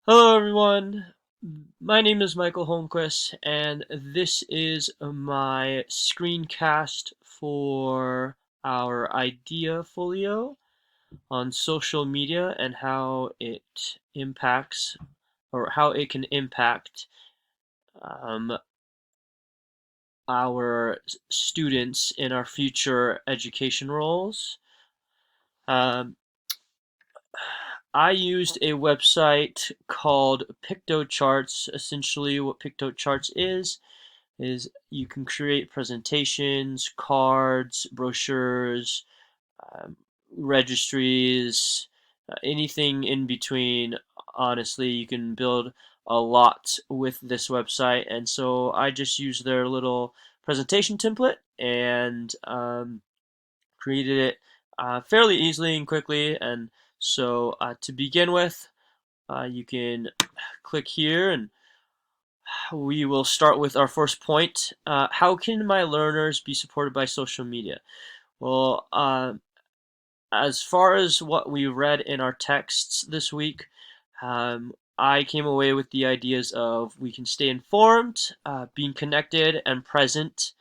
Hello, everyone. My name is Michael Holmquist, and this is my screencast for our idea folio on social media and how it impacts or how it can impact um, our students in our future education roles. Um, I used a website called PictoCharts. Essentially, what PictoCharts is you can create presentations, cards, brochures, um, registries, anything in between. Honestly, you can build a lot with this website, and so I just used their little presentation template and created it fairly easily and quickly. And so to begin with, you can click here and we will start with our first point. How can my learners be supported by social media? Well, as far as what we read in our texts this week, I came away with the ideas of we can stay informed, being connected and present,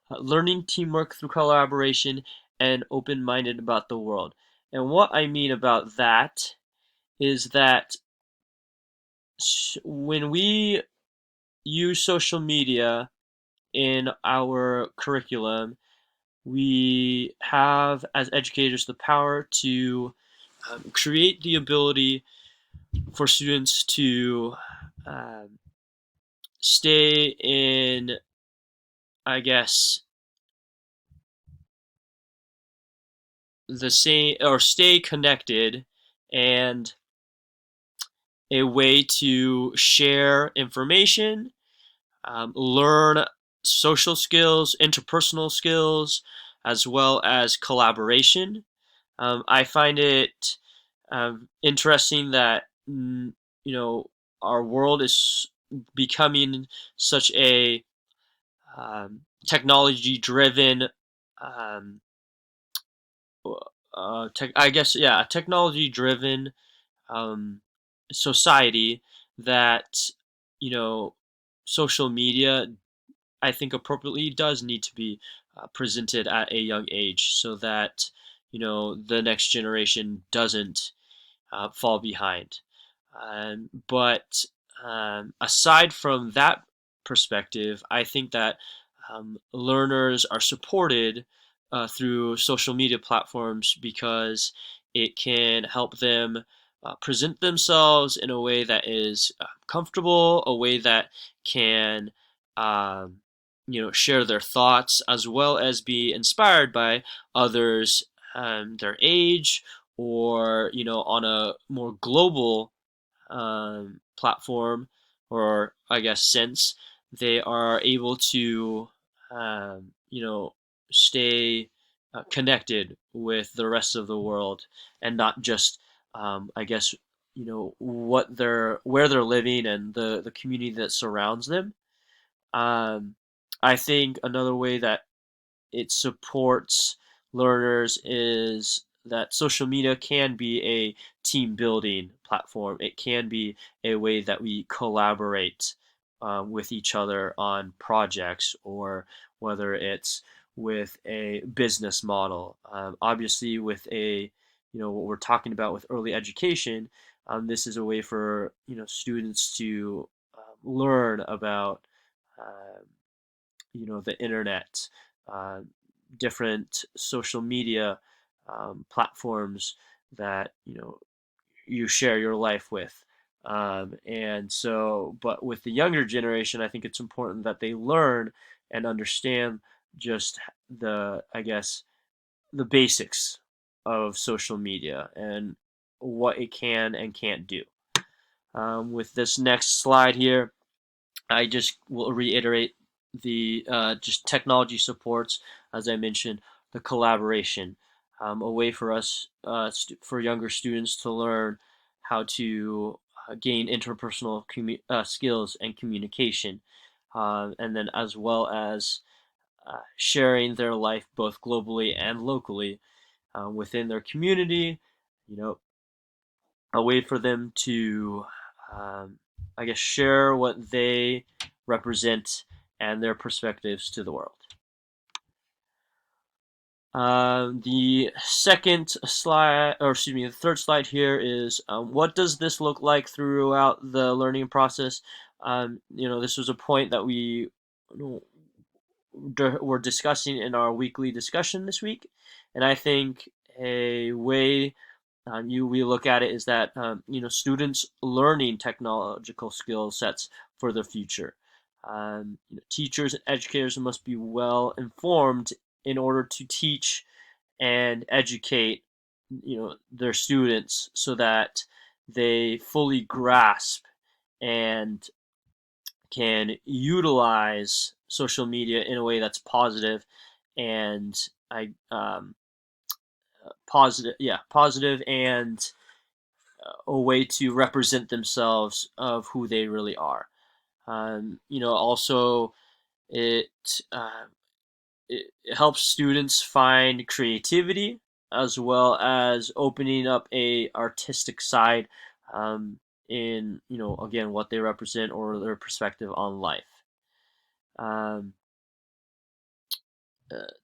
learning teamwork through collaboration, and open minded about the world. And what I mean about that is that when we use social media in our curriculum, we have, as educators, the power to create the ability for students to um, stay in, I guess, the same or stay connected and a way to share information, learn social skills, interpersonal skills, as well as collaboration. I find it interesting that you know our world is becoming such a technology-driven, um, I guess, yeah, a technology-driven um, society that you know social media, I think, appropriately does need to be presented at a young age so that the next generation doesn't fall behind. But aside from that perspective, I think that learners are supported through social media platforms because it can help them present themselves in a way that is comfortable, a way that can um, share their thoughts as well as be inspired by others their age or on a more global platform, or I guess sense, they are able to stay connected with the rest of the world and not just I guess what they're where they're living and the community that surrounds them. um, I think another way that it supports learners is that social media can be a team building platform. It can be a way that we collaborate with each other on projects, or whether it's with a business model. Obviously, with what we're talking about with early education, this is a way for students to learn about um, the internet, uh, different social media platforms that you share your life with. And so, but with the younger generation, I think it's important that they learn and understand just I guess, the basics of social media and what it can and can't do. With this next slide here, I just will reiterate the just technology supports, as I mentioned, the collaboration, a way for us for younger students to learn how to gain interpersonal skills and communication, and then as well as sharing their life both globally and locally within their community. You know, a way for them to I guess, share what they represent and their perspectives to the world. The second slide, or excuse me, the third slide here is what does this look like throughout the learning process? This was a point that we were discussing in our weekly discussion this week, and I think a way we look at it is that students learning technological skill sets for the future. Teachers and educators must be well informed in order to teach and educate their students so that they fully grasp and can utilize social media in a way that's positive and I positive and a way to represent themselves of who they really are. Also it uh, it helps students find creativity as well as opening up a artistic side in again what they represent or their perspective on life. Um,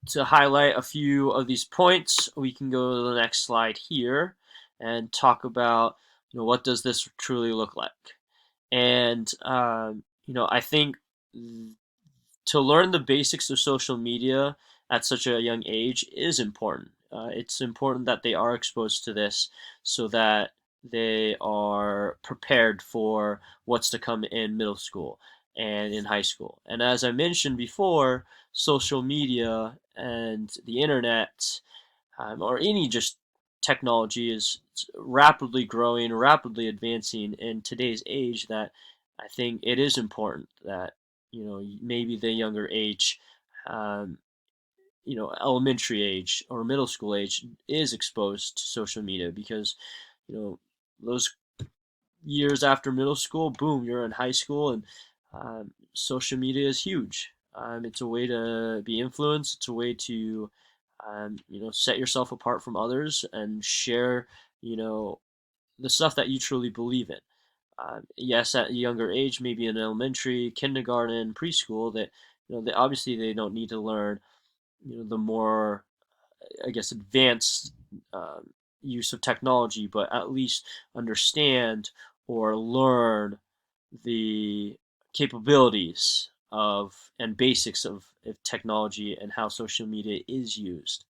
to highlight a few of these points, we can go to the next slide here and talk about what does this truly look like. And I think to learn the basics of social media at such a young age is important. It's important that they are exposed to this so that they are prepared for what's to come in middle school and in high school. And as I mentioned before, social media and the internet, or any just technology, is rapidly growing, rapidly advancing in today's age, that I think it is important that maybe the younger age, um, elementary age or middle school age, is exposed to social media, because those years after middle school, boom, you're in high school, and social media is huge. It's a way to be influenced. It's a way to set yourself apart from others and share you know the stuff that you truly believe in. Yes, at a younger age, maybe in elementary, kindergarten, preschool, that they obviously they don't need to learn the more, I guess, advanced use of technology, but at least understand or learn the capabilities of and basics of technology and how social media is used.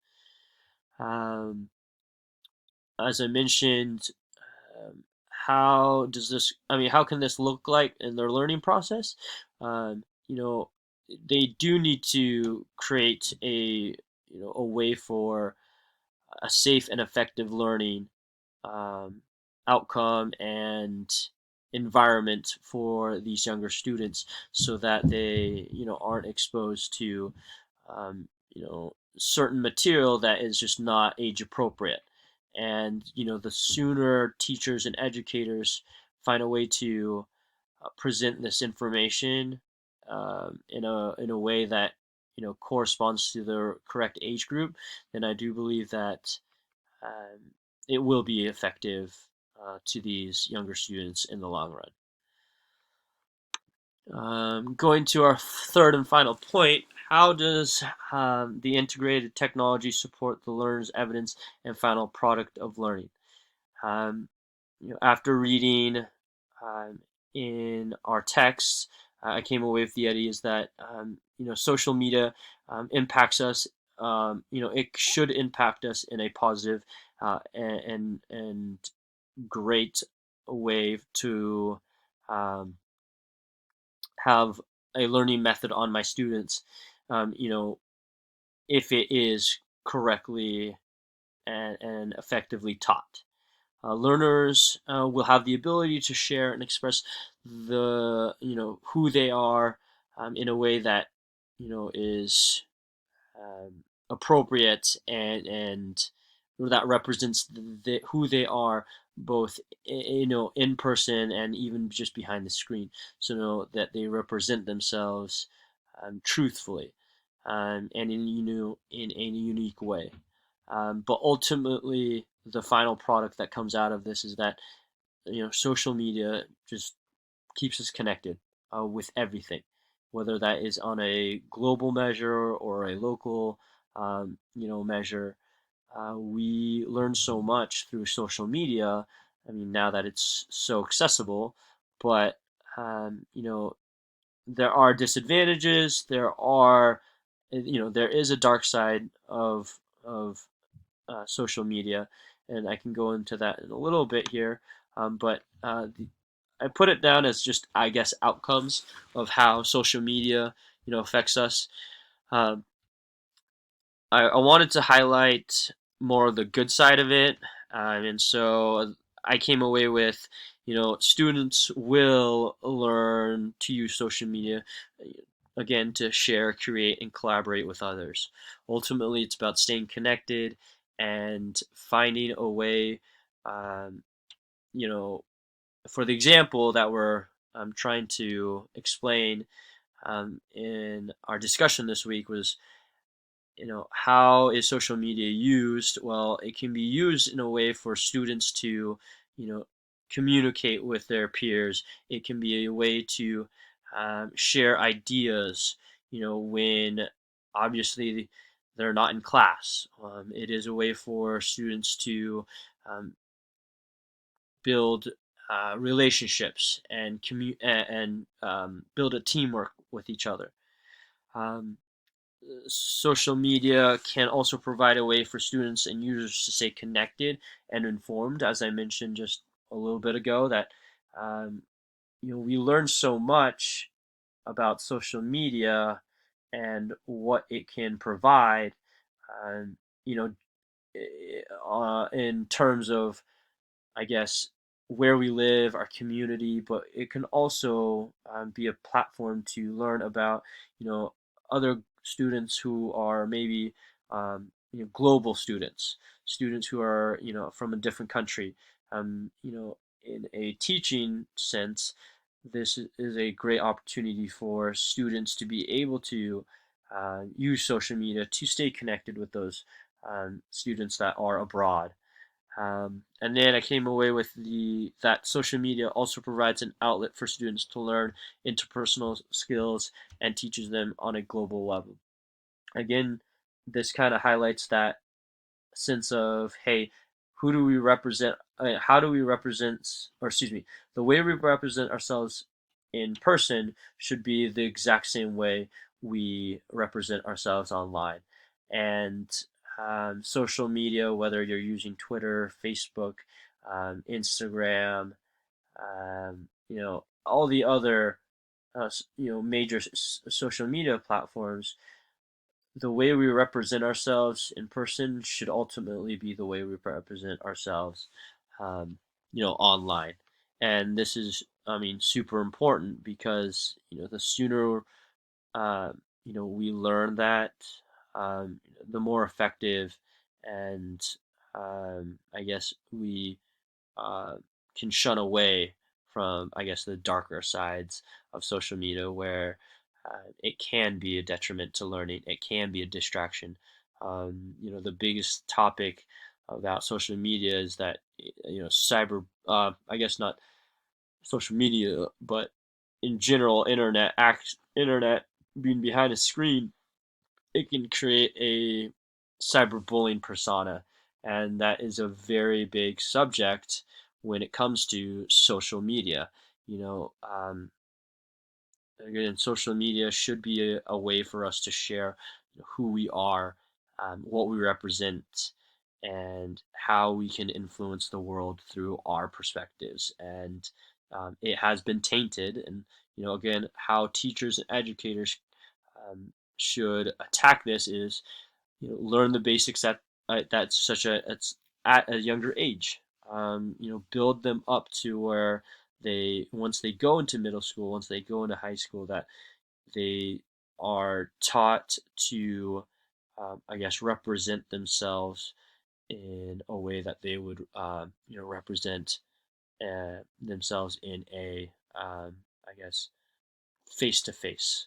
Um, as I mentioned, um, how does this? I mean, how can this look like in their learning process? Um, you know, they do need to create a way for a safe and effective learning um, outcome and environment for these younger students, so that they aren't exposed to certain material that is just not age appropriate. And the sooner teachers and educators find a way to present this information in a way that corresponds to the correct age group, then I do believe that um, it will be effective to these younger students in the long run. Going to our third and final point, how does the integrated technology support the learner's evidence and final product of learning? Um, after reading um, in our texts, I came away with the ideas that social media impacts us. It should impact us in a positive and great way to um, have a learning method on my students. Um, you know, if it is correctly and effectively taught. Learners will have the ability to share and express who they are in a way that is appropriate and that represents who they are, both in person and even just behind the screen, so that they represent themselves truthfully and in a unique way. But ultimately, the final product that comes out of this is that social media just keeps us connected with everything, whether that is on a global measure or a local, measure. We learn so much through social media. I mean, now that it's so accessible, but there are disadvantages. There is a dark side of social media, and I can go into that in a little bit here. But I put it down as just, I guess, outcomes of how social media, affects us. Um, I wanted to highlight more of the good side of it, and so I came away with, students will learn to use social media again to share, create, and collaborate with others. Ultimately, it's about staying connected and finding a way, um, you know, for the example that we're trying to explain in our discussion this week was, how is social media used? Well, it can be used in a way for students to, you know, communicate with their peers. It can be a way to share ideas, when obviously they're not in class. It is a way for students to um, build relationships and build a teamwork with each other. Um, Social media can also provide a way for students and users to stay connected and informed, as I mentioned just a little bit ago, that um, we learn so much about social media and what it can provide, um, you know, in terms of, I guess, where we live, our community, but it can also be a platform to learn about, other students who are maybe global students, students who are, from a different country. In a teaching sense, this is a great opportunity for students to be able to use social media to stay connected with those students that are abroad. And then I came away with the that social media also provides an outlet for students to learn interpersonal skills and teaches them on a global level. Again, this kind of highlights that sense of, hey, who do we represent? How do we represent, or excuse me, the way we represent ourselves in person should be the exact same way we represent ourselves online. And social media, whether you're using Twitter, Facebook, Instagram, all the other major social media platforms, the way we represent ourselves in person should ultimately be the way we represent ourselves, um, online. And this is, I mean, super important because, the sooner, uh, we learn that, um, the more effective and, I guess we uh, can shun away from, I guess, the darker sides of social media where it can be a detriment to learning. It can be a distraction. The biggest topic about social media is that, I guess not social media, but in general, internet being behind a screen, it can create a cyberbullying persona, and that is a very big subject when it comes to social media. You know, um, Again, social media should be a way for us to share who we are, what we represent, and how we can influence the world through our perspectives. And it has been tainted, and again, how teachers and educators should attack this is, learn the basics that's at a younger age. Build them up to where they once they go into middle school, once they go into high school, that they are taught to, I guess, represent themselves in a way that they would, represent themselves in a, I guess, face-to-face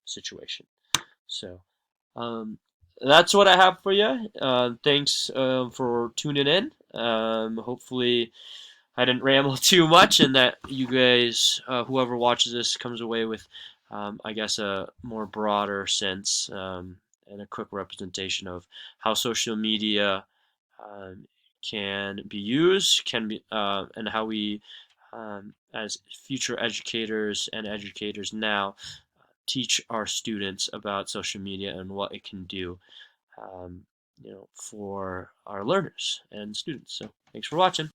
situation. So um, that's what I have for you. Thanks for tuning in. Hopefully, I didn't ramble too much, and that you guys, whoever watches this, comes away with, I guess, a more broader sense and a quick representation of how social media um, can be used, and how we, as future educators and educators now, teach our students about social media and what it can do, for our learners and students. So, thanks for watching.